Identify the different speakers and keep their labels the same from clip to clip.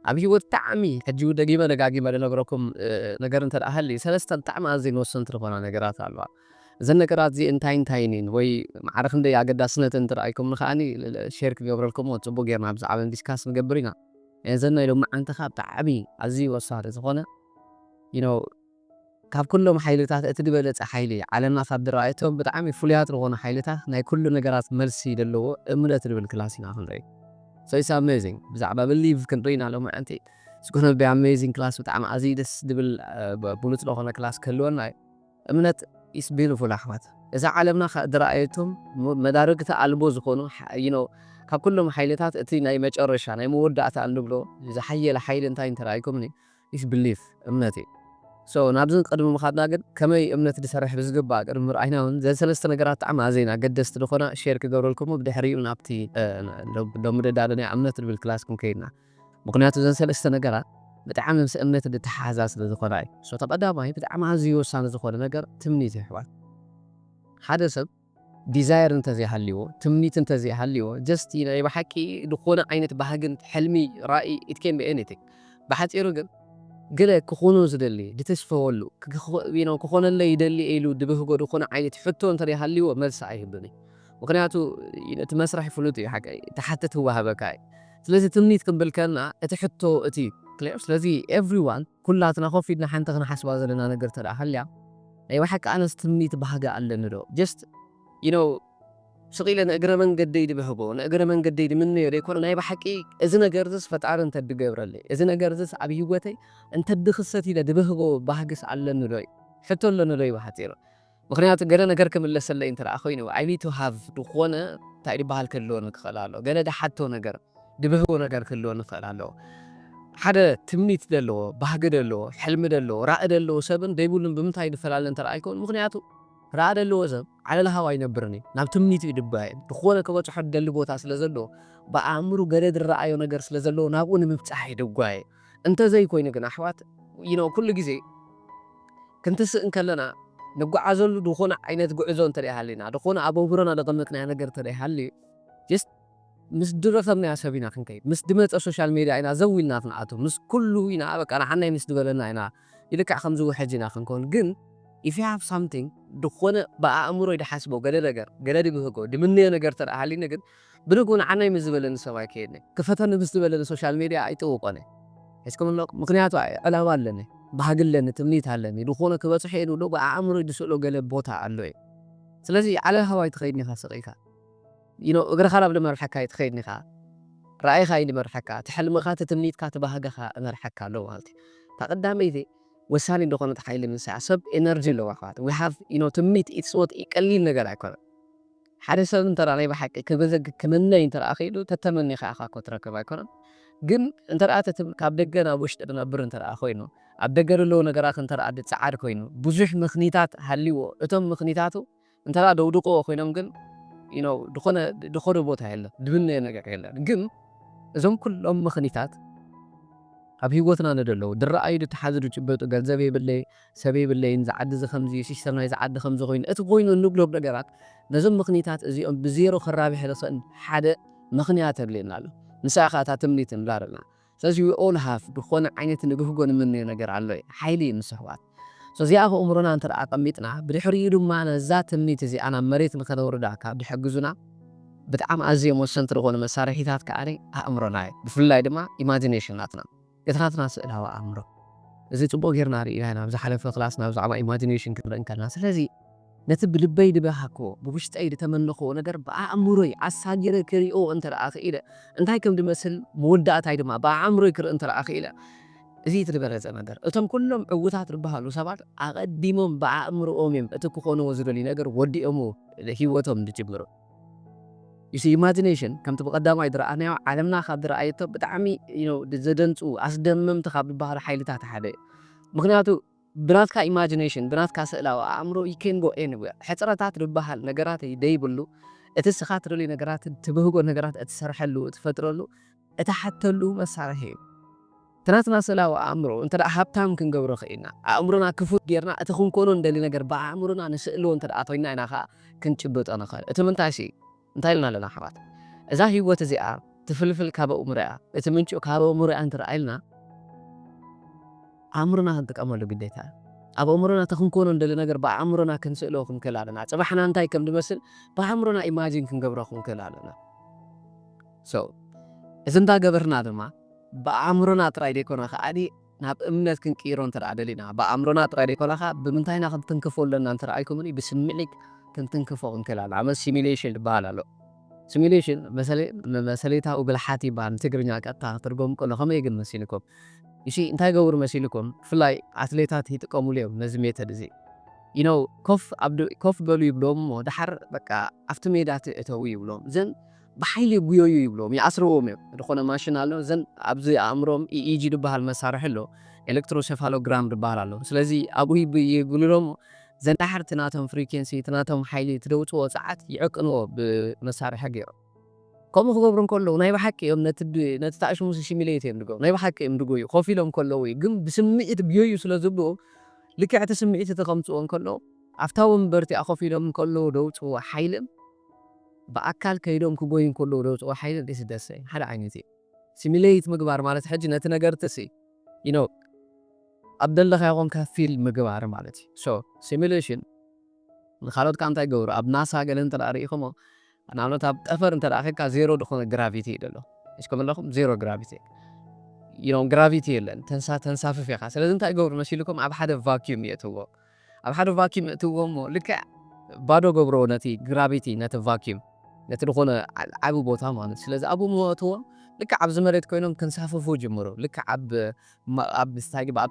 Speaker 1: ኣብ ሂወት ብጣዕሚ ሕጂ ደጋጊመ ልነግረኩም ነገር እንተደኣ ሃልዩ ሰለስተ ብጣዕሚ ኣዝየን ወሰንቲ ዝኾና ነገራት ኣለዋ እዘን ነገራት እዚአን እንታይን እየን ወይ ማዕረ ክንደይ ኣገዳስነት እንትረኣይኩምኒ ከዓኒ ሼር ክገብረልኩምዎ ፅቡቅ ጌርና ብዛዕባ ዲስካስ ንገብር ኢና እዘን ናይ ሎማዓንቲ ከዓ ብጣዕሚ ኣዝዩ ወሳኒ ዝኾነ ካብ ኩሎም ሓይልታት እቲ ዝበለፀ ሓይሊ ዓለምና ካብ ዝረኣየቶም ብጣዕሚ ፍሉያት ዝኾኑ ሓይልታት ናይ ኩሉ ነገራት መልሲ ዘለዎ እምነት ዝብል ክላስ ኢና ክንርኢ So it's amazing ብዛዕባ believe ክንርኢ ኢና ሎማዓንቲ It's gonna be amazing class ብጣዕሚ ኣዝዩ ደስ ዝብል ብሉፅ ዝኾነ ክላስ ክህልወና እዩ እምነት is beautiful ኣሕዋት እዛ ዓለምና ዝረኣየቶም መዳርግቲ ኣልቦ ዝኾኑ ካብ ኩሎም ሓይልታት እቲ ናይ መጨረሻ ናይ መወዳእታ እንብሎ ዝሓየለ ሓይሊ እንታይ እንተረኣይኩምኒ is belief እምነት እዩ So ናብዚ ቅድሚ ምኻድና ግን ከመይ እምነት ዝሰርሕ ብዝግባእ ቅድሚ ምርኣይና እውን ዘን ሰለስተ ነገራት ብጣዕሚ ኣዝየን ኣገደስቲ ዝኾና ሼር ክገብረልኩሞ ብድሕሪኡ ናብቲ ሎሚ ዘዳለናዮ እምነት ዝብል ክላስ ክንከይድና ምክንያቱ ዘን ሰለስተ ነገራት ብጣዕሚ ምስ እምነት ዝተተሓሓዛ ስለ ዝኾና እዩ So ተቐዳማይ ብጣዕሚ ኣዝዩ ወሳኒ ዝኾነ ነገር ትምኒት እዩ ኣሕዋት ሓደ ሰብ ዲዛይር እንተዘይሃልይዎ ትምኒት እንተዘይሃልይዎ ጀስት ናይ ብሓቂ ዝኾነ ዓይነት ባህግን ሕልሚ ራእይ it can be anything ብሓፂሩ ግን ገለ ክኾኖ ዝደሊ ድተስፈወሉ ክኾነለይ ይደሊ ኢሉ ድብህጎ ዝኾነ ዓይነት ሕቶ እንተዘይሃልይዎ መልሲ ኣይህብን እዩ ምክንያቱ እቲ መስርሕ ፍሉጥ እዩ ሓቀይ ተሓተት ክወሃበካ እዩ ስለዚ ትምኒት ክንብል ከለና እቲ ሕቶ እቲ ክሊር ስለዚ ኤቭሪዋን ኩላትና ኮፍ ኢልና ሓንቲ ክንሓስባ ዘለና ነገር ተደኣ ሃልያ ናይ ብሓቂ ኣነስ ትምኒት ባህጊ ኣለኒ ዶ ጀስት ስቂለ ንእግረ መንገደይ ድብህጎ ንእግረ መንገደይ ድምነዮ ዘይኮነ ናይ ብሓቂ እዚ ነገር ዝስ ፈጣሪ እንተድገብረለይ እዚ ነገር ዝስ ኣብ ሂወተይ እንተድኽሰት ኢለ ድብህጎ ባህግስ ኣለኒ ዶ ሕቶ ኣለኒ ዶ ብሓፂሩ ምክንያቱ ገለ ነገር ክምለሰለይ እንተደኣ ኮይኑ I need to have ዝኾነ እንታይ ድበሃል ክህልወኒ ክኽእል ኣለዎ ገለ ድሓቶ ነገር ድብህጎ ነገር ክህልወኒ ክኽእል ኣለዎ ሓደ ትምኒት ዘለዎ ባህጊ ዘለዎ ሕልሚ ዘለዎ ራእይ ዘለዎ ሰብን ዘይብሉን ብምንታይ ይፈላለ እንተረኣይኩን ምክንያቱ ራእይ ዘለዎ ሰብ ዓለልሃዋ ኣይነብርን እዩ ናብ ትምኒቱ ይድባየ ዝኾነ ክበፅሖ ዝደሊ ቦታ ስለ ዘለዎ ብኣእምሩ ገለ ዝረኣዮ ነገር ስለ ዘለዎ ናብኡ ንምብፃሕ ይድጓየ እንተዘይኮይኑ ግን ኣሕዋት ኩሉ ግዜ ክንትስእ ከለና ንጓዓዘሉ ዝኾነ ዓይነት ጉዕዞ እንተደኣ ሃሊና ዝኾነ ኣብ ኣእምሮና ዘቐመጥናዮ ነገር እንተደኣ ሃልዩ ጀስት ምስ ድረኸብናዮ ሰብ ኢና ክንከይድ ምስ ድመፀ ሶሻል ሚድያ ኢና ዘው ኢልና ክንኣቱ ምስ ኩሉ ኢና በቃ ንሓናይ ምስ ድበለና ኢና ይልክዕ ከምዚ ውሕጅ ኢና ክንከውን ግን if you have something ድኾነ ብኣእምሮ ይድሓስቦ ገለ ነገር ገለ ድብህጎ ድምነዮ ነገር ተደኣ ሃሊኒ ግን ብንጉን ዓናይ ምስ ዝበለኒ ሰብ ኣይከይድኒ ክፈተኒ ምስ ዝበለኒ ሶሻል ሚድያ ኣይጥውቆነ እስከምሎ ምክንያቱ ዕላማ ኣለኒ ባህጊ ኣለኒ ትምኒት ኣለኒ ድኾነ ክበፅሕ እየ ንብሎ ብኣእምሮ ድስእሎ ገለ ቦታ ኣሎ እዩ ስለዚ ዓለልሃዋይ ትኸይድኒ ኢኻ ስቒካ እግርኻ ናብ ልመርሐካ ትኸይድኒ ኢኻ ራእይኻ ይድመርሐካ ትሕልምኻ ትምኒትካ ትባህግኻ እመርሐካ ኣሎ ማለት እዩ ተቐዳመይቲ ወሳኒ እንደኾነ ተሓይል ምንሳዕ ሰብ ኤነርጂ ኣለዎ ኣሕዋት we have ትምኒት it's what ቀሊል ነገር ኣይኮነን ሓደ ሰብ እንተደኣ ናይ ብሓቂ ክምነይ እንተደኣ ኸይዱ ተተመኒኻ ኢኻ እኮ ትረክብ ኣይኮነን ግን እንተደኣ ካብ ደገ ናብ ውሽጢ ዝነብር እንተደኣ ኮይኑ ኣብ ደገ ዘለዉ ነገራት እንተደኣ ዝፀዓድ ኮይኑ ብዙሕ ምኽንያታት ሃልይዎ እቶም ምኽንያታቱ እንተደኣ ደውድቆዎ ኮይኖም ግን ድኾነ ቦታ የለን ድምነዮ ነገር የለን ግን እዞም ኩሎም ምኽንያታት ኣብ ሂወትና ነደለዉ ድረኣዩ ድተሓዙ ድጭበጡ ገንዘብ የብለይ ሰብ የብለይን ዝዓዲ ከምዚ ሲስተምናይ ዝዓዲ ከምዚ ኮይኑ እቲ ኮይኑ እንብሎም ነገራት ነዞም ምኽንያታት እዚኦም ብዜሮ ክራብሕ ዝኽእል ሓደ ምኽንያት የድልየና ኣሎ ንስኻ እታ ትምኒት ንብላ ኣለና ስለዚ we all have ዝኾነ ዓይነት ንግህጎ ንምንዮ ነገር ኣሎ ሓይሊ እዩ ምስ ኣሕዋት እዚኣ ኣእምሮና እንተደኣ ቀሚጥና ብድሕሪኡ ድማ ነዛ ትምኒት እዚኣ ናብ መሬት ንኸነውርዳ ካብ ዝሕግዙና ብጣዕሚ ኣዝዮም ወሰንቲ ዝኾኑ መሳርሒታት ከዓኒ ኣእምሮና እዩ ብፍላይ ድማ ኢማጂኔሽናትና ገትራትና ስእላዊ ኣእምሮ እዚ ፅቡቅ ጌርና ርኢና ኢና ብዝሓለፈ ክላስ ናብ ዛዕባ ኢማጂኔሽን ክንርኢ ከለና ስለዚ ነቲ ብልበይ ድበሃኮ ብውሽጠይ ድተመንኾ ነገር ብኣእምሮይ ኣሳጊረ ክሪኦ እንተደኣ ክኢለ እንታይ ከም ድመስል መወዳእታይ ድማ ብኣእምሮይ ክርኢ እንተደኣ ክኢለ እዚ ትበለፀ ነገር እቶም ኩሎም ዕውታት ዝበሃሉ ሰባት ኣቐዲሞም ብኣእምሮኦም እዮም እቲ ክኾንዎ ዝደልዩ ነገር ወዲኦሞ ሂወቶም ዝጅምሩ ኢማጂኔሽን ከምቲ ብቐዳማይ ዝረኣናዮ ዓለምና ካብ ዝረኣየቶ ብጣዕሚ ዘደንፁ ኣስደመምቲ ካብ ዝበሃሉ ሓይልታት ሓደ ምክንያቱ ብናትካ ኢማጂኔሽን ብናትካ ስእላዊ ኣእምሮ you can go anywhere ሕፅረታት ዝበሃል ነገራት ደይብሉ እቲ ስኻ ትደልዩ ነገራት ትብህጎ ነገራት እትሰርሐሉ እትፈጥረሉ እትሓተሉ መሳርሒ እዩ ትናትና ስእላዊ ኣእምሮ እንተደኣ ሃብታም ክንገብሮ ክኢልና ኣእምሮና ክፉት ጌርና እቲ ክንኮኖ እንደሊ ነገር ብኣእምሮና ንስእልዎ እንተደኣ ኮይና ኢና ከዓ ክንጭብጦ ንኽእል እቲ ምንታይ እንታይ ኢልና ኣለና ኣሕዋት እዛ ሂወት እዚኣ تفلفل كابو مرأة اتمنشو كابو مرأة انت رأيلنا عمرنا هنتقاملو قديتها أبو عمرنا تكون እንደለ ነገር በአእምሮና ክንስእሎ ክንከላለና ጽባሕና እንታይ ከም ድመስል በአእምሮና ኢማጂን ክንገብሮ ክንከላለና ሶ እዝንታ ገበርና ድማ በአእምሮና ጥራይ ደይኮና ከዓኒ ናብ እምነት ክንቅይሮ እንተደሊና በአእምሮና ጥራይ ደይኮና ብምንታይና ክንትንክፎለና እንተረኣይኩምኒ ብስምዒት ክንትንክፎ ክንከላለና አመ ሲሙሌሽን ይባሃል ኣሎ ሲሙሌሽን መሰለታው ብልሓት ይባሃል ትግርኛ ቀጥታ ትርጉም ከሎ ከመይ ግን መሲልኩም ይሺ እንታይ ገብሩ መሲልኩም ፍላይ አትሌታት ይጥቀሙሉ እዮም ነዚ ሜተድ እዚ ኮፍ በሉ ይብሎም ድሓር በቃ ኣብቲ ሜዳ እተው ይብሎም ዘን ብሓይሊ ጉዮዩ ይብሎም ይኣስርዎም እዮም ዝኾነ ማሽን ኣሎ ዘን ኣብዚ ኣእምሮም ኢኢጂ ዝበሃል መሳርሒ ኣሎ ኤሌክትሮሴፋሎግራም ዝበሃል ኣሎ ስለዚ ኣብኡ ይብልሎም ዘን ድሓር ትናቶም ፍሪኬንሲ ትናቶም ሓይሊ ትደውፅዎ ሰዓት ይዕቅንዎ ብመሳርሒ ገይሮም ከምኡ ክገብሩ ከለዉ ናይ ብሓቂ እዮም ነቲ ተኣሽሙ ሲሙሌት እዮም ድገው ናይ ብሓቂ እዮም ድጎዩ ኮፍ ኢሎም ከለዉ ግን ብስምዒት ጉዮዩ ስለ ዝብልዎ ልክዕ እቲ ስምዒት ተቐምፅዎ ከለዉ ኣብታ ወንበርቲ ኮፍ ኢሎም ከለዉ ደውፅዎ ሓይሊ በአካል ከይዶም ክጎዩ ከለዉ ደውፅዎ ሓይሊ ደስ ሓደ ዓይነት እዩ ሲሙሌት ምግባር ማለት ሕጂ ነቲ ነገር ተሲ ኣብደለኻ ይኾንካ ፊል ምግባር ማለት እዩ ሶ ሲሙሌሽን ንኻልኦት ካ እንታይ ገብሩ ኣብ ናሳ ገለ እንተዳ ሪኢኹሞ ናብነት ኣብ ጠፈር እንተዳ ኸድካ ዜሮ ድኾነ ግራቪቲ ደሎ እስከም ኣለኹም ዜሮ ግራቪቲ ግራቪቲ የለን ተንሳፍፍ ኢኻ ስለዚ እንታይ ገብሩ መሲልኩም ኣብ ሓደ ቫኪዩም የእትዎ ኣብ ሓደ ቫኪዩም እትዎ እሞ ልክዕ ባዶ ገብሮ ነቲ ግራቪቲ ነቲ ቫኪዩም ነቲ ድኾነ ዓብ ቦታ ማለት ስለዚ ኣብኡ ምእትዎ ልክዕ ኣብዚ መሬት ኮይኖም ክንሳፍፉ ጅምሩ ልክዕ ኣብ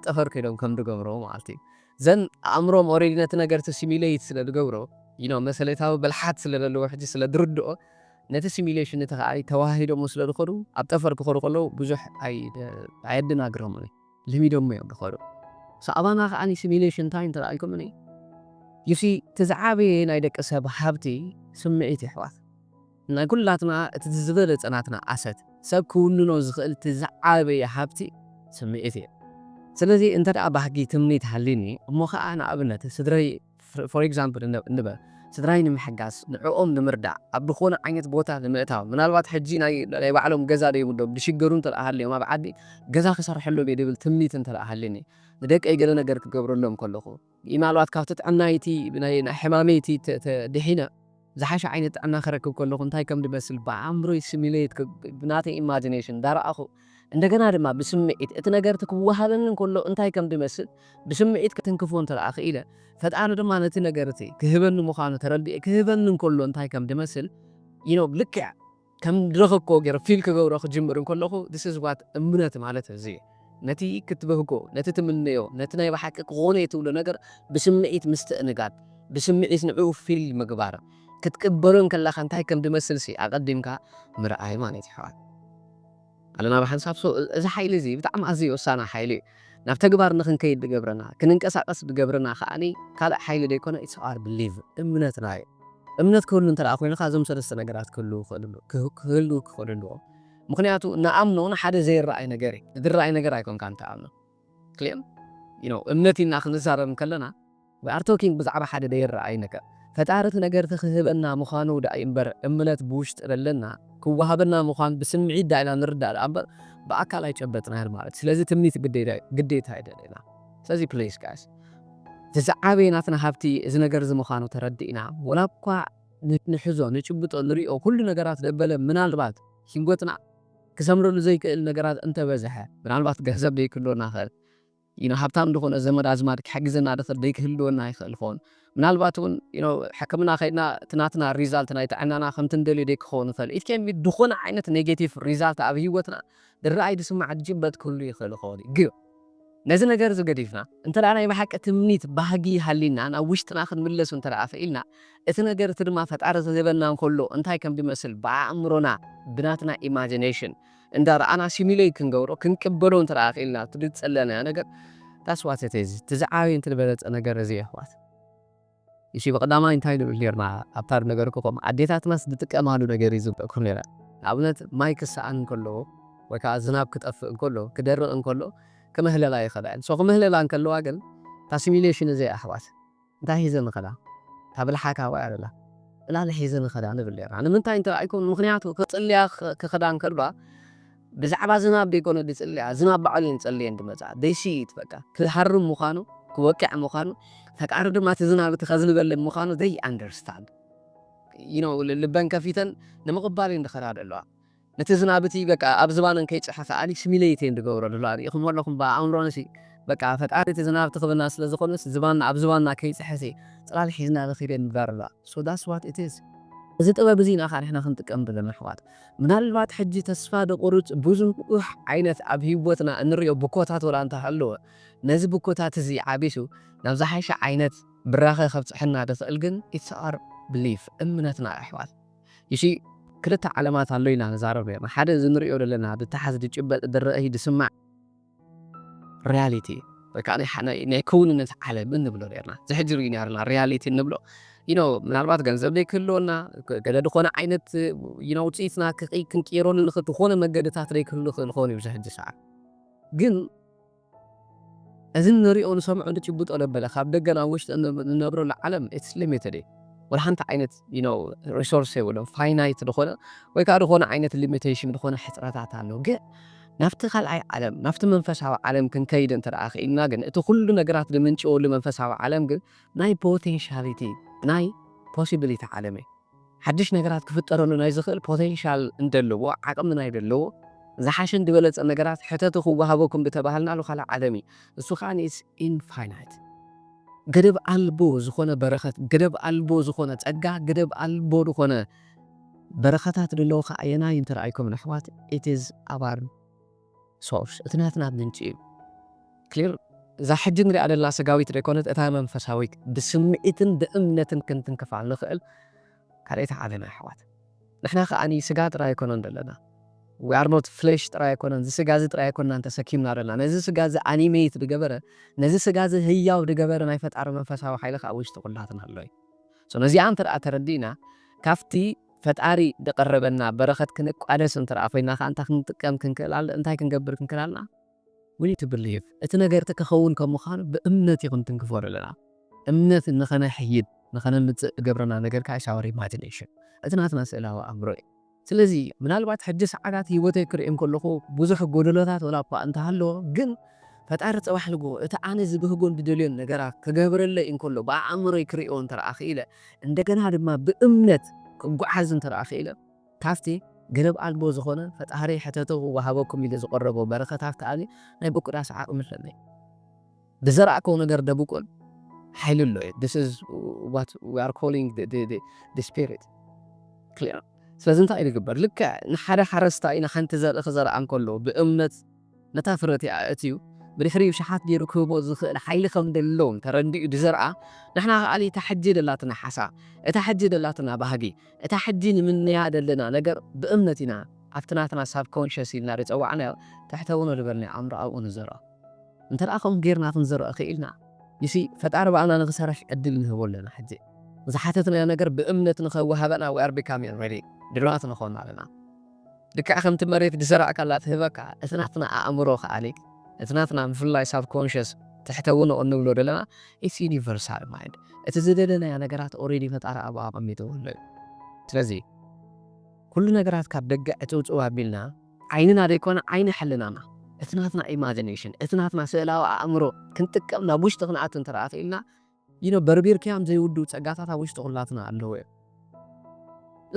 Speaker 1: ጠፈር ከይዶም ከም ዝገብሮ ማለት እዩ ዘን ኣእምሮም ኦልሬዲ ነቲ ነገር ሲሙሌት ስለ ዝገብሮ መሰለታዊ ብልሓት ስለ ዘለዎ ሕጂ ስለ ዝርድኦ ነቲ ሲሙሌሽን እቲ ከዓ ተዋሂዶሞ ስለ ዝኸዱ ኣብ ጠፈር ክኸዱ ከለዉ ብዙሕ ኣየደናግሮምን ልሚዶሞ እዮም ዝኸዱ ኣባና ከዓኒ ሲሙሌሽን እንታይ እንተረኣይኩምኒ ይሲ ትዝዓበየ ናይ ደቂ ሰብ ሃብቲ ስምዒት ይሕዋት ናይ ኩላትና እቲ ዝበለፀናትና ኣሰት ሰብ ክውንኖ ዝኽእል ትዝዓበየ ሃብቲ ስምዒት እየ ስለዚ እንተ ደኣ ባህጊ ትምኒት ሃሊኒ እሞ ከዓ ንኣብነት ስድረይ ፎር ኤግዛምፕል እንበል ስድራይ ንምሕጋዝ ንዕኦም ንምርዳዕ ኣብ ዝኾነ ዓይነት ቦታ ንምእታው ምናልባት ሕጂ ናይ ባዕሎም ገዛ ደይብሎም ድሽገሩ እንተደኣ ሃልዮም ኣብ ዓዲ ገዛ ክሰርሐሎም እየ ድብል ትምኒት እንተደኣ ሃሊኒ ንደቀይ ገለ ነገር ክገብረሎም ከለኹ ምናልባት ካብቲ ጥዕናይቲ ናይ ሕማመይቲ ድሒነ ዝሓሸ ዓይነት ጥዕና ክረክብ ከለኹ እንታይ ከም ድመስል ብኣእምሮይ ሲሙሌት ብናተይ ኢማጂኔሽን ዳርኣኹ እንደገና ድማ ብስምዒት እቲ ነገር ክወሃበኒ ከሎ እንታይ ከም ድመስል ብስምዒት ክትንክፎ እንተደኣ ክኢለ ፈጣሪ ድማ ነቲ ነገር እቲ ክህበኒ ምዃኑ ተረዲአ ክህበኒ ከሎ እንታይ ከም ድመስል ልክዕ ከም ድረኸብኮ ገይረ ፊል ክገብሮ ክጅምር ከለኹ this is what እምነት ማለት እዚ ነቲ ክትበህጎ ነቲ ትምንዮ ነቲ ናይ ብሓቂ ክኾነ ትብሎ ነገር ብስምዒት ምስትእንጋድ ብስምዒት ንዕኡ ፊል ምግባር ክትቅበሎን ከለኻ እንታይ ከም ድመስል ኣቐዲምካ ምርኣይ ማለት ይሕዋት ኣለና ብሓንሳብ እዚ ሓይሊ እዚ ብጣዕሚ ኣዝዩ ወሳኒ ሓይሊ እዩ ናብ ተግባር ንኽንከይድ ዝገብረና ክንንቀሳቐስ ዝገብረና ከዓኒ ካልእ ሓይሊ ደይኮነ ኢትስ ኣር ብሊቭ እምነትና እዩ እምነት ክህሉ እንተደኣ ኮይንካ እዞም ሰለስተ ነገራት ክህሉ ክኽእሉ ምክንያቱ ንኣምኖ ንሓደ ዘይረኣይ ነገር እዩ ዝረኣይ ነገር ኣይኮንካ እንተኣምኖ ክልኦም እምነት ኢልና ክንዛረብ ከለና we are talking ብዛዕባ ሓደ ዘይረኣይ ነገር ፈጣሪ እቲ ነገር ክህበና ምዃኑ ዳኢ እምበር እምነት ብውሽጢ ዘለና ክወሃበና ምዃኑ ብስምዒት ዳኢና ንርዳእ እምበር በአካል አይጨበጥናል ማለት ስለዚ ትምኒት ግዴታ አይደለና ስለዚ ፕሊዝ ጋይስ ተዛዓበናትና ሃብቲ እዚ ነገር ዝምዃኑ ተረዲእና ወላ እኳ ንሕዞ ንጭብጦ ንሪኦ ኩሉ ነገራት ደበለ ምናልባት ሂንጎትና ክሰምረሉ ዘይክእል ነገራት እንተበዝሐ ምናልባት ገንዘብ ደይክህልወና ይኽእል ሃብታም እንደኾነ ዘመድ ኣዝማድ ክሕግዘና ድኽእል ደይክህልወና ይኽእል ኾን ምናልባት እውን ሕክምና ከይድና ትናትና ሪዛልት ናይ ጥዕናና ከምቲ እንደልዮ ደይክኸውን ይኽእል ኢት ከን ድኾነ ዓይነት ኔጌቲቭ ሪዛልት ኣብ ሂወትና ድረኣይ ድስማዕ ጅበት ክህሉ ይኽእል ኾን ግን ነዚ ነገር ዝገዲፍና እንተደኣ ናይ ብሓቂ ትምኒት ባህጊ ሃሊና ናብ ውሽጥና ክንምለሱ እንተደኣ ፈኢልና እቲ ነገር እቲ ድማ ፈጣሪ ዝህበና እንከሎ እንታይ ከም ድመስል ብኣእምሮና ብናትና ኢማጂኔሽን እንዳረኣና ሲሙሌት ክንገብሮ ክንቅበሎ እንተደኣ ፈኢልና ትድፀለና ነገር that's what it is ትዝዓበየ እንትበለፀ ነገር እዚ ይሕዋት ይሺ በቀዳማይ እንታይ ንብል ነርና ኣብታር ነገር ኮም ኣዴታትናስ ዝጥቀማሉ ነገር እዩ ዝብቁ ነራ ኣብነት ማይ ክሰኣን እንከሎ ወይ ከዓ ዝናብ ክጠፍእ እንከሎ ክደርቕ እንከሎ ከመህለላ ይኽእል ሶ ከመህለላ እንከለዋ ግን ታ ሲሙሌሽን እዚ ኣሕዋት እንታይ ሂዘ ንኸዳ ታብልሓካ ወይ ኣላ لا حيزن خدان بالله أنا من تاين ترى يكون مخنياته كتصلي كخدان كربا بزعبا زناب بيكون بيصلي زناب بعلين تصلي عند مزع ديشيت بقى كحرم مخانو كوقع مخانو تقعد ما تزناب تخزن بل مخانو they understand you know لبن كفيتن نمقبالين دخراد الله نتزنابتي بقى أبزبان كيتش حتى علي سميليتين دقورة الله يخون ولكم بقى أمرونسي بقى فتعرف تزناب تخبر الناس لزخونس زبان أبزبان كيتش حسي صار حيزنا الأخيرين بارلا so that's what it is إذا تبغى بزين آخر إحنا خنتكلم بدنا حوات من هالوقت حجي تسفاد قرط بوزن عينة أبهيبوتنا نريو بكوتات ولا أنت حلوة نزي بكوتات زي عابيسو نمزحيش عينة براخة خبز حنا تسألجن it's our belief أمنتنا أحوات يشي كلتا علامات هاللينا نزارو بيا ما حدا زنريو لنا بتحز دي جبل درقه دسمع reality فكان إحنا نكون نتعلم من نبلو ريرنا زحجرين يارنا reality نبلو you know ምናልባት ገንዘብ ላይ ክሎና ገደድ ኾነ ዓይነት you know ጽይፍና ክንቂሮን ንኽእል ኾነ መገደታት ላይ ክሉ ኾነ ይብዛሕ ሰዓት ግን እዝን ንሪኦ ንሰምዑ ንጭብጦ ለበለ ካብ ደገና ውሽጥ ንነብሮ ለዓለም it's limited ወላ ሓንቲ ዓይነት you know resource ወላ finite ዝኾነ ወይ ከዓ ዝኾነ ዓይነት limitation ዝኾነ ሕፅረታት ኣለዎ ግን ናፍቲ ካልኣይ ዓለም ናፍቲ መንፈሳዊ ዓለም ክንከይድ እንተደኣ ኽኢልና ግን እቲ ኩሉ ነገራት ንምንጭወሉ መንፈሳዊ ዓለም ግን ናይ ፖቴንሻሊቲ ናይ possibility ዓለመይ ሓድሽ ነገራት ክፍጠረሉ ናይ ዝኽእል ፖቴንሻል እንደለዎ ዓቅሚ ናይ ደለዎ ዝሓሽን ድበለፀ ነገራት ሕተቱ ክወሃበኩም ብተባሃልና ሉ ካልእ ዓለም እሱ ከዓ is infinite ገደብ ኣልቦ ዝኾነ በረኸት ገደብ ኣልቦ ዝኾነ ጸጋ ገደብ ኣልቦ ዝኾነ በረኸታት ደለዎ ከዓ የናይ እንተረኣይኩም ኣሕዋት it is our source እቲ ናትና ምንጪ clear إذا حد نري على الله سجاوي تريكونت أتاما فساويك بسمعتن بأمنة كنتن كفعل نخل كاريت علينا حوات نحنا خاني سجاد رأي كونن دلنا we are not flesh رأي كونن زي سجاد رأي كونن أنت سكيم نارنا نزي سجاد أنيميت بجبره نزي سجاد هي وبجبره نايفت أرما فساو حيلك أويش تقولاتنا هاللوي so نزي عن ترى أتردينا كافتي فتعري دقربنا برخت كنك على سنتر عفينا خانت خنت كم كنكلال أنت كنجبر كنكلالنا we need to believe እቲ ነገር ተከውን ከም ምዃኑ ብእምነት ይኹን ትንክፈሩ ለና እምነት ንኸነ ሕይድ ንኸነ ምፅእ ገብረና ነገር ከዓ ሻወር ኢማጂኔሽን እቲ ናትና ስእላዊ ኣእምሮ እዩ ስለዚ ምናልባት ሕጂ ሰዓታት ሂወተይ ክሪኦም ከለኹ ብዙሕ ጎደሎታት ወላ እኳ እንተሃለዎ ግን ፈጣሪ ፅባሕ ልጎ እቲ ኣነ ዝብህጎን ዝደልዮን ነገራት ክገብረለይ እንከሎ ብኣእምሮይ ክሪኦ እንተረኣ ኽኢለ እንደገና ድማ ብእምነት ክጓዓዝ እንተረኣ ኽኢለ ካፍቲ ገደብ ኣልቦ ዝኾነ ፈጣሪ ሕተቱ ወሃበኩም ኢለ ዝቐረቦ በረኸታት ተኣሊ ናይ ብቁዳስ ዓቕሚ ኣለኒ ብዘራእከው ነገር ደብቆን ሓይሊ ኣሎ this is what we are calling the spirit clear ስለዚ እንታይ ይግበር ልክዕ ንሓደ ሓረስታይ ንሓንቲ ዘርኢ ክዘርኣ እንከሎ ብእምነት ነታ ፍረት ኣእትዩ ብድሕሪኡ ሸሓት ገይሩ ክህቦ ዝኽእል ሓይሊ ከም ደለዎም ተረዲኡ ድዘርኣ ንሕና ከኣሊ እታ ሕጂ ደላትና ሓሳብ እታ ሕጂ ደላትና ባህጊ እታ ሕጂ ንምንያ ደለና ነገር ብእምነት ኢና ኣብቲ ናትና ሳብኮንሽስ ኢልና ዝፀዋዕና ተሕተውኖ ዝበልና ኣእምሮ ኣብኡ ንዘርአ እንተደኣ ከምኡ ጌርና ክንዘርአ ክኢልና ይሲ ፈጣሪ በኣልና ንክሰርሕ ዕድል ንህቦ ኣለና ሕጂ ዝሓተትናዮ ነገር ብእምነት ንኸወሃበና we are becoming ready ድልዋት ንኾን ኣለና ልክዕ ከምቲ መሬት ድዘርኣካ ላ ትህበካ እቲ ናትና ኣእምሮ ከኣሊ እቲ ናትና ምፍላይ ሳብኮንሽስ ተሕተውኖ እንብሎ ደለና it's universal mind እቲ ዝደለናዮ ነገራት ኦልሬዲ ፈጣሪ ኣብኡ ኣቐሚጥዎ ኣሎ እዩ ስለዚ ኩሉ ነገራት ካብ ደገ እፅውፅው ኣቢልና ዓይንና ደይኮነ ዓይኒ ሕልናና እቲ ናትና ኢማጂኔሽን እቲ ናትና ስእላዊ ኣእምሮ ክንጥቀም ናብ ውሽጢ ክንኣቱ እንተረኣ ኽኢልና በርቢርክያም ዘይውድኡ ጸጋታት ኣብ ውሽጢ ኩላትና ኣለዎ እዩ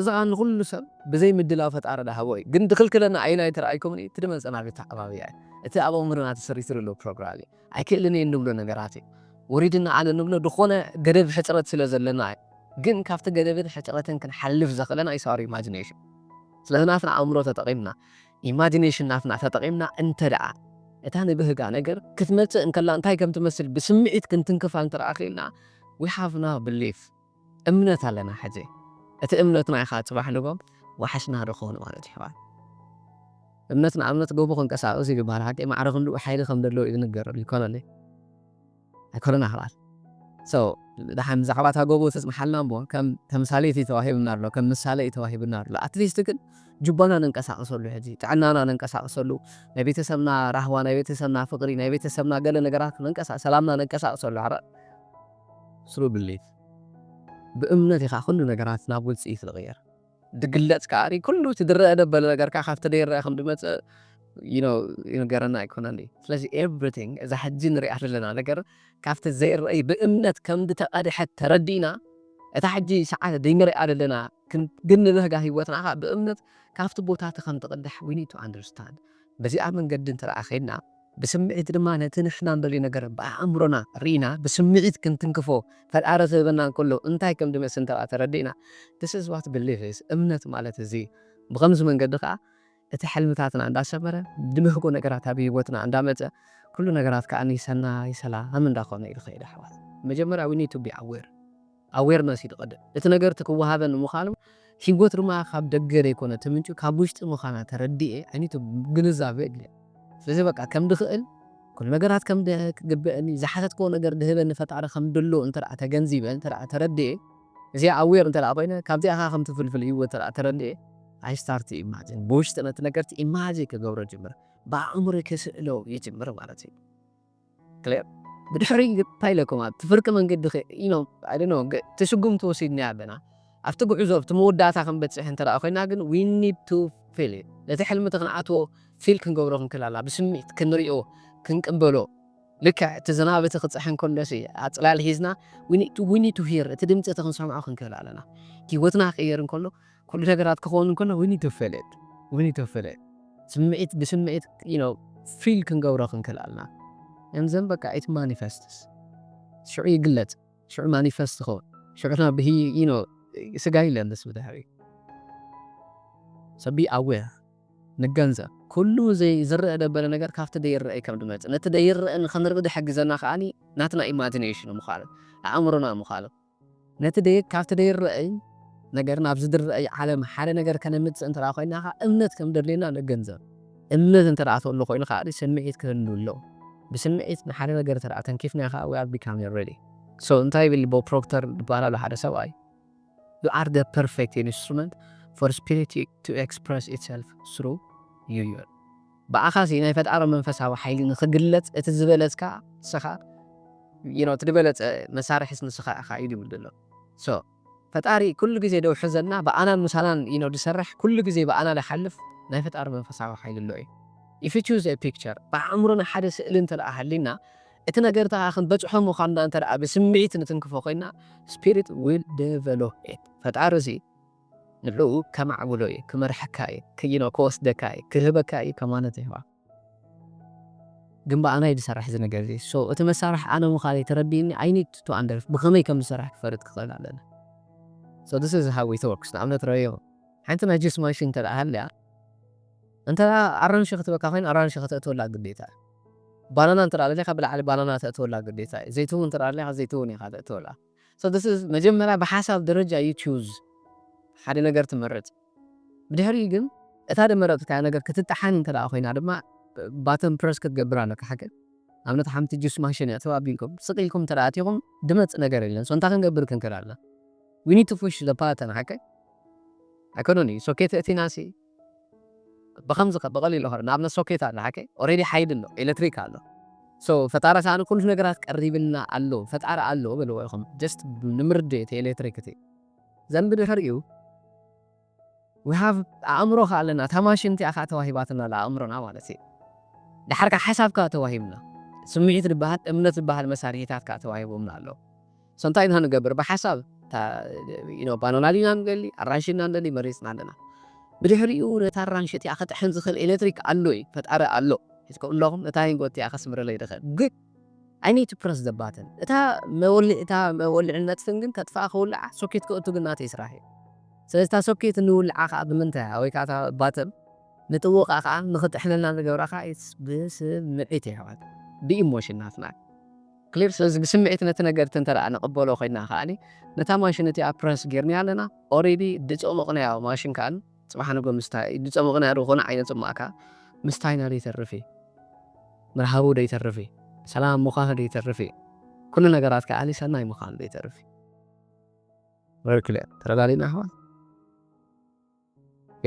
Speaker 1: እዛ ንኩሉ ሰብ ብዘይ ምድላው ፈጣሪ ዳሃቦ እዩ ግን ድኽልክለና ዓይና ይተረኣይኩምኒ እቲ ድመፀናግታ ኣባብያ እቲ ኣብ ኣእምሮና ተሰሪቱ ዘሎ ፕሮግራም እዩ ኣይክእልን እየ እንብሎ ነገራት እዩ ወሪድና ኣነ ንብሎ ድኾነ ገደብ ሕፅረት ስለ ዘለና እዩ ግን ካብቲ ገደብን ሕፅረትን ክንሓልፍ ዘኽእለና ይሳሩ ኢማጂኔሽን ስለዚ ናትና ኣእምሮ ተጠቒምና ኢማጂኔሽን ናትና ተጠቒምና እንተደኣ እታ ንብህጋ ነገር ክትመፅእ እንከላ እንታይ ከም ትመስል ብስምዒት ክንትንክፋ እንተረኣ ኽኢልና we have now belief እምነት ኣለና ሕጂ እቲ እምነትና ኢኻ ፅባሕ ንጎም ዋሓስና ድኾኑ ማለት እዩ እምነትና እምነት ጎቦ ክንቀሳቐስ ይግባል ሓቂ ማዕረኽንሉ ሓይሊ ከም ደለዎ እዩ ዝንገረሉ ይኮነሊ ኣይኮነና ኽላል so دحين زعبات هجوبو تسمحلنا بو كم تمثالي تواهبنا له كم مثالي تواهبنا له أتريست كن جبنا ننقص أصله هذي تعنا ننقص أصله نبي تسمنا رهوة نبي تسمنا فقري نبي تسمنا قال نجارك ننقص سلامنا ننقص أصله عرق سلو بالليل بأمنتي خا كل نجارات نابل سيف الغير دقلت كاري كله تدرى دبل نجار كا خفت دير خم دمت قرنا يكون عندي فلاش everything إذا حجين رأي لنا نجار كافت زي الرأي بأمنت كم دتقاري حتى ردينا إذا حجي ساعات دينغري على لنا كنت قلنا له جاهي وتناها بأمنت كافت بوتات خنت قدح we need to understand بس أمن قد أنت أخينا بسمعت لما نتنحنا ندلي نجار بأمرنا رينا بسمعت كنت نكفو فالعرس بنا كله أنت كم دم سنتر أتردينا this is what belief is أمنت مالت زي بغمز من قد خا تحلمتاتنا عند سمرة دمه كون نجارات هبي وتنا عند متى كل نجارات كأني سنة يسلا هم داخلنا الخير حوال مجمرة we need to be awareness يتقدم لتنجرتك وهذا المخالم هيوت رما خاب دقر يكون تمنشو كابوشت مخانا ترديه يعني تبجنزابه لي فزي بقى كم دخل كل نجارات كم ده جبني زحتت كون نجار ده بن فتعة خم دلو أنت رأت جنزيب أنت رأت ترديه زي aware أنت لعبينا كابتي أخا خم تفلفل هيوت رأت ترديه I start to imagine بوشت أنا تنجرت imagine كجورة جمر بعمرك سألو يجمر مالتي clear بدحري بايلكم تفرق من قد I don't know تشجم توصيدني عبنا أفتقوا عزوف تمود داتا خم بتسحن ترى أخوينا قن we need to feel it لا تحلم تقنعته feel كنجورهم كلا بسميت كنريو كنقبلو لك تزنابة تقصحن كل شيء أطلع الهيزنا we need to hear تدمت تقنصهم عخن كلا لنا كي وتنا خيرن كل نجارات كخون كله we need to feel it سمعت بسمعت feel كنجورهم كلا لنا إنزين بقى it manifests شعور قلت شعور manifest خو شعورنا به سجايل الناس بدهري so be aware نجنزة كله زي زر دبل نجار كافت دير رأي كم دمت نتدير إن خنر قد حق زنا خاني ناتنا imagination مخالف عمرنا مخالف نتدير كافت دير رأي نجار نابز در رأي عالم حال نجار كان متس أنت راخينها إنت كم درلينا نجنزة إنت أنت راثول له خوين خارج سمعت كنلو له بسمعت نحن نجار ترى كيف نخا we are becoming ready so أنت اللي بو بروكتر بارا له حدا سواي you are the perfect instrument for spirit to express itself through you بأخاسي نايفت أرى منفسها وحيلي نخجلت اتزبلت كا سخا تدبلت مسارح اسم سخا أخايدي مدلو so فتاري كل جزء دو حزننا بأنا مثلا دسرح كل جزء بأنا لحلف نايفت أرى منفسها وحيلي اللوي if you choose a picture بعمرنا حدث اللي انت لأهلنا اتنا قرتها أخذ بجحهم وخانا انت لأ بسمعيت نتنكفو قينا spirit will develop it فتعرزي نلو كمعبولوي كمرحكاي كوس دكاي كهبكاي كمانته هوا جنب أنا يدسرح زي نجاري so اتمسرح أنا مخالي تربيني I need to understand بخمي كم سرح فرد كخلال علينا so this is how it works نعم نتريو حتى ما جيس ماشي انت لأهل انت أران شخص بكافين أران شخص تقول قديتا بانانا انت على قبل على بانانا تقول قديتا زيتون انت على زيتوني هذا تقول so this is مجملا بحسب درجة you choose حد نجار تمرد بدهري جن هذا مرات كأنا نجار كتتحن انت لأخوين هذا ما باتن برس كتجبرانك حكي عملت حمتي جوس ماشيني أتوا بينكم سقيلكم تراتيهم دمت نجار لنا so انت هنجبر كن كرالنا we need to push the pattern حكي أكونني سوكيت اتناسي بخمسة بقلي لهر نعمل سوكيت على حكي already حيدنه إلكتريك على so فتعرف سانو كل نجارات قريبنا علو فتعرف علو بلوهم just نمردت إلكتريكتي زين بدهريو we have أمره خالنا تماشي انتي أخا تواهباتنا لأمرنا والتي لحركة حساب كاتواهبنا سمعت البهات أمنت البهات مساريتات كاتواهبنا له سنتين هنقبر بحساب بانونا لينا نقلي الرانشينا نقلي مريسنا عندنا بدحريو نتارانشتي أخا تحن زخل إلكتريك ألوي فتأرى ألو يتقول لهم نتاين قوتي أخا سمر لي دخل good I need to press the button إتا مولي عنا تفنقن تدفع أخول سوكيت كأتو قناتي إسراحي سلستا سوكيت نقول عاقا بمنتها أو كاتا باتم نتوق عاقا نخد إحنا لنا نقول عاقا بس مئتي هواد بإيموشن ناسنا كلير سلس بسمعت نتنقر تنترى أنا قبولو خينا خاني نتا ماشي نتي أبرنس جيرني علينا already ديتو مغنيا وماشين كان سبحانه قول مستاي ديتو مغنيا روغونا عينة ماكا مستاينا دي ترفي مرحبو دي ترفي سلام مخاهر دي ترفي كل نقرات كالي سناي مخاهر دي ترفي وركلي ترى لالي نحوه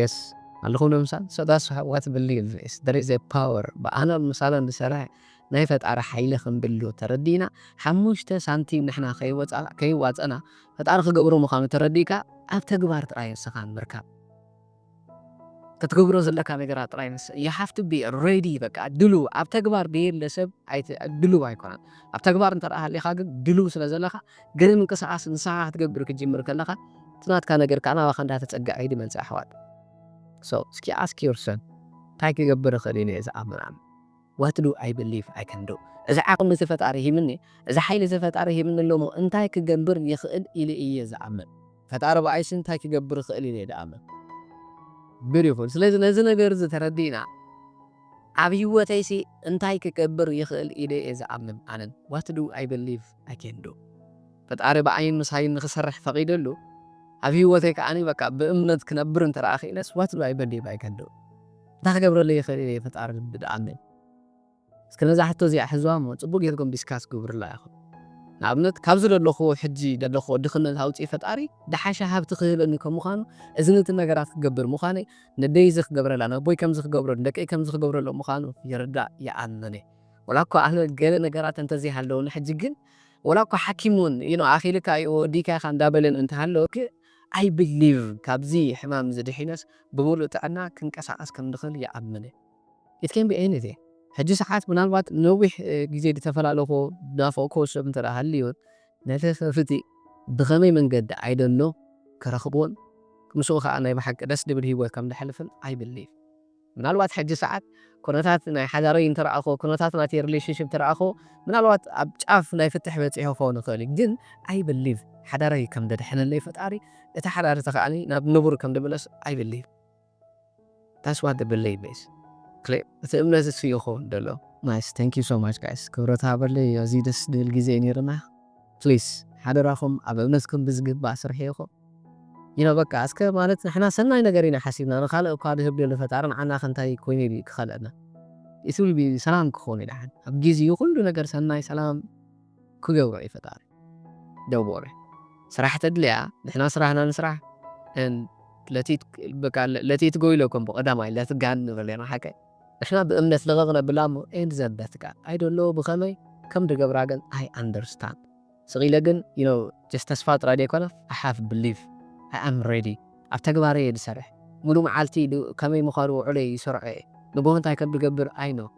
Speaker 1: yes اللهم مثال so that's what I believe is there is a power but أنا مثلا بسرعة ናይ ፈጣሪ ሓይሊ ክንብሉ ተረዲና 5 ሳንቲም ንሕና ከይዋፀና ፈጣሪ ክገብሮ ምዃኑ ተረዲካ ኣብ ተግባር ጥራይ ንስኻ ምርካብ ክትገብሮ ዘለካ ነገራት ጥራይ you have to be ready በቃ ድሉ ኣብ ተግባር ደየለ ሰብ ድሉ ኣይኮነን ኣብ ተግባር እንተረኣ ሃሊኻ ግን ድሉ ስለ ዘለኻ ግን ምንቅስቓስ ንስኻ ክትገብር ክጅምር ከለኻ ትናትካ ነገር ከዓ ናባኻ እንዳተፀጋዐ ይመፅእ ኣሕዋት so እስኪ ask yourself እንታይ ክገብር ይኽእል ኢለ ዝኣምን what do I believe I can do እዚ ዓቕሚ ዝፈጣሪ ሂብኒ እዚ ሓይሊ ዝፈጣሪ ሂብኒ ሎሞ እንታይ ክገብር ይኽእል ኢለ እየ ዝኣምን ፈጣሪ ብኣይሲ እንታይ ክገብር ይኽእል ኢለ ዝኣምን beautiful ስለዚ ነዚ ነገር ተረዲና ኣብ ህይወተይሲ እንታይ ክገብር ይኽእል ኢለ እየ ዝኣምን ኣነን what do I believe I can do ፈጣሪ ብኣይን ምሳይን ንክሰርሕ ፈቒደሉ ኣብ ህይወተይ ከዓኒ በቃ ብእምነት ክነብር እንተረኣ ኽኢለስ what do I believe I can do እንታይ ክገብረለይ ይኽእል ኢለ ፈጣሪ ዝኣምን እስከ ነዛ ሕቶ እዚኣ ሕዝዋ እሞ ፅቡቅ ጌርኩም ዲስካስ ግብርላ ኢኹም ንኣብነት ካብዚ ዘለኹ ሕጂ ዘለኹ ድኽነት ኣውፂእ ፈጣሪ ደሓሻ ሃብቲ ክህበኒ ከም ምዃኑ እዚ ነቲ ነገራት ክገብር ምዃነይ ንደይዚ ክገብረላ ንኣቦይ ከምዚ ክገብሮ ንደቀይ ከምዚ ክገብረሎ ምዃኑ ይርዳእ ይኣምን እየ ወላ እኳ ኣነ ገለ ነገራት እንተዘይሃለውኒ ሕጂ ግን ወላ እኳ ሓኪም እውን ኣኺልካ ወዲካ ኢኻ እንዳበለን እንተሃለወ I believe ካብዚ ሕማም ዝድሒነስ ብምሉእ ጥዕና ክንቀሳቐስ ከም ንኽእል ይኣምን እየ it can be anything ሕጂ ሰዓት ምናልባት ነዊሕ ግዜ ዝተፈላለኹ ናፈቕኮ ሰብ እንተረኣ ሃልዩን ነቲ ከፍቲ ብኸመይ መንገዲ I don't know ክረኽቦን ምስኡ ከዓ ናይ ብሓቂ ደስ ዝብል ሂወት ከም ዝሕልፍን I believe ምናልባት ሕጂ ሰዓት ኩነታት ናይ ሓዳረይ እንተረኣኹ ኩነታት ናተይ ሪሌሽንሽፕ እንተረኣኹ ምናልባት ኣብ ጫፍ ናይ ፍትሕ በፂሑ ክኸውን ይኽእል ግን I believe ሓዳረይ ከም ዘድሕነለይ ፈጣሪ እቲ ሓዳር ተኸዓኒ ናብ ንቡር ከም ዝምለስ I believe that's what the belief is እቲ እምነት እሱ ይኸውን ደሎ nice thank you so much guys ክብረት ሃበለይ እዚ ደስ ዝብል ግዜ ነይርና please ሓደራኹም ኣብ እምነትኩም ብዝግባእ ስርሕይኹም በቃ እስከ ማለት ንሕና ሰናይ ነገር ኢና ሓሲብና ንኻልእ እኳ ድህብ ደሎ ፈጣሪ ንዓና እንታይ ኮይኑ ክኸለና it will be ሰላም ክኾን ኢልሓን ኣብ ጊዜኡ ኩሉ ነገር ሰናይ ሰላም ክገብሮ እዩ ፈጣሪ ደውቦረ ስራሕ ተድልያ ንሕና ስራሕና ንስራሕ ለቲት ጎይለኩም ብቐዳማይ ለትጋን ንበለና ሓቀይ ንሕና ብእምነት ልቐቕነ ብላሞ ኤንድ ዘበትካ I don't know ብኸመይ ከም ድገብራ ግን I understand ስቒለ ግን just ተስፋ ጥራይ ደይኮነ I have belief I am ready ኣብ ተግባረ እየ ዝሰርሕ ሙሉእ መዓልቲ ከመይ ምዃኑ ውዕለይ ይሰርዖ እየ ንጎ እንታይ ከም ዝገብር I know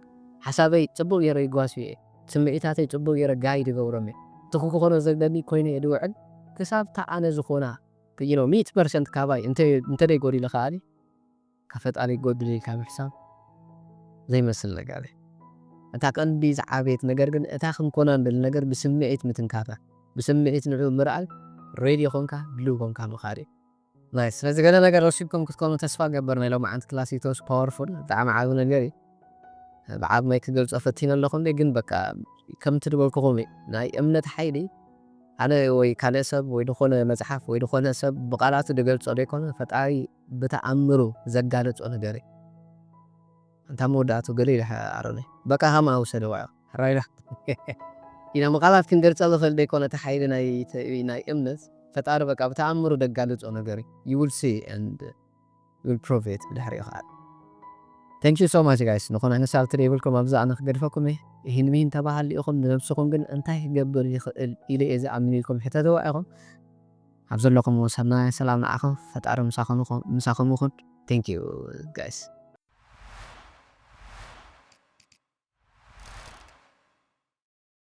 Speaker 1: ሓሳበይ ፅቡቅ ጌረ ይጓሱ እየ ስምዒታተይ ፅቡቅ ጌረ ጋይድ ይገብሮም እየ እቲ ክኾነ ዘለኒ ኮይኑ እየ ድውዕል ክሳብታ ኣነ ዝኾና 100% ካባይ እንተደይ ጎዲለ ከዓኒ ካብ ፈጣሪ ጎድለ ኢልካ ምሕሳብ ዘይመስል ነገር እታ ቀንዲ ዝዓበየት ነገር ግን እታ ክንኮና ንብል ነገር ብስምዒት ምትንካፋ ብስምዒት ንዑ ምርኣል ሬዲ ኮንካ ድሉ ኮንካ ምኻድ ናይስ ስለዚ ገለ ነገር ረሲብኩም ክትኮኑ ተስፋ ገበርና ኢሎም ዓንቲ ክላሲቶስ ፓወርፉል ብጣዕሚ ዓብ ነገር ብዓብ ማይ ክገልፆ ፈቲነ ኣለኹም ግን በቃ ከምቲ ድበልክኹም ናይ እምነት ሓይሊ ኣነ ወይ ካልእ ሰብ ወይ ድኾነ መፅሓፍ ወይ ድኾነ ሰብ ብቓላቱ ድገልፆ ዘይኮነ ፈጣሪ ብተኣምሩ ዘጋለፆ ነገር እዩ እንታ መወዳእቱ ገለ ኢለ ኣረነ በቃ ሃማ ውሰደዋ ራይላ መቃላት ክንገልፀ ዝኽእል ዘይኮነ እቲ ሓይሊ ናይ እምነት ፈጣሪ በቃ ብተኣምሩ ደጋለፆ ነገር እዩ you will see and you will prove it ብድሕሪኡ ከዓ thank you so much guys ንኾነ ንሳብ ትሪብልኩም ኣብዛ ኣነ ክገድፈኩም ይህን ሚን ተባሃሊ ኢኹም ንነብስኹም ግን እንታይ ክገብር ይኽእል ኢለ እየ ዝኣምን ኢልኩም ሕተትዋ ኢኹም ኣብ ዘለኹም ሰናይ ሰላም ንዓኹም ፈጣሪ ምሳኹም ይኹን thank you guys